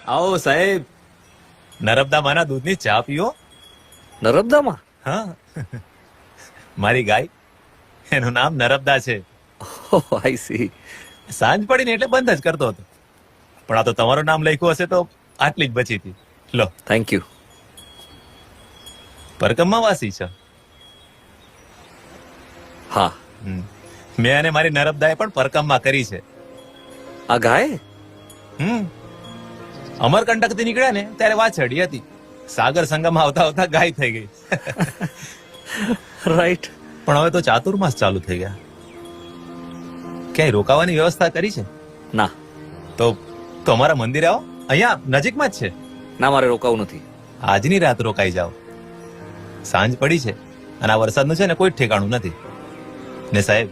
આવો સાહેબ, નર્મદા માના દૂધની ચા પીઓ. નર્મદામાં? હા, મારી ગાય, એનું નામ નર્મદા છે. ઓહ, આઈ સી. સાંજ પડીને એટલે બંધ જ કરતો હતો, પણ આ તો તમારું નામ લખ્યું હશે તો આટલી જ બચી હતી. લો, થેન્ક યુ. પરકમમાં વાસી છે. હા. મેં અને મારી નર્મદાએ પણ પરકમમાં કરી છે. આ ગાય? અમરકંટક થી નીકળ્યા ને ત્યારે વાછડી હતી. સાગર સંગમમાં આવતા આવતા ગાય થઈ ગઈ. રાઈટ. પણ હવે તો ચાતુર્માસ ચાલુ થઈ ગયા. ક્યાંય રોકાવાની વ્યવસ્થા કરી છે? ના તો અમારા મંદિરે આવો, અહીંયા નજીકમાં જ છે. ના, મારે રોકાવું નથી. આજની રાત રોકાઈ જાઓ. સાંજ પડી છે અને આ વરસાદનું છે ને કોઈ ઠેકાણું નથી. ને સાહેબ,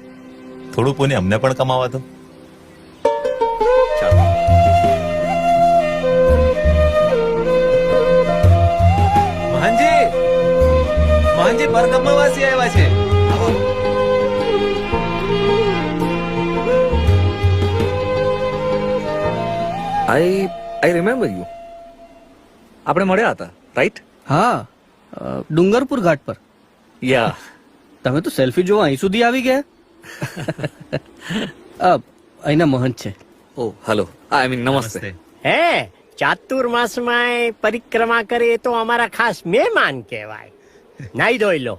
થોડું પુણ્ય અમને પણ કમાવા દો. ચાલો. મહાનજી પરકમમાં વાસી આવ્યા છે. આવો. I remember you. આપણે મળ્યા હતા, રાઈટ? હા, ડુંગરપુર ઘાટ પર. યા. તમે તો સેલ્ફી જોવા અહીં સુધી આવી ગયા. અહીંના મહંત છે. ઓ હેલો, આઈ મીન નમસ્તે. હે, ચાતુર્માસમાં પરિક્રમા કરે એ તો અમારા ખાસ મહેમાન કહેવાય. નાઈ ધોઈ લો,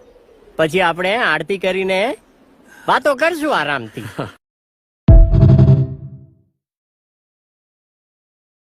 પછી આપણે આરતી કરીને વાતો કરશું આરામથી.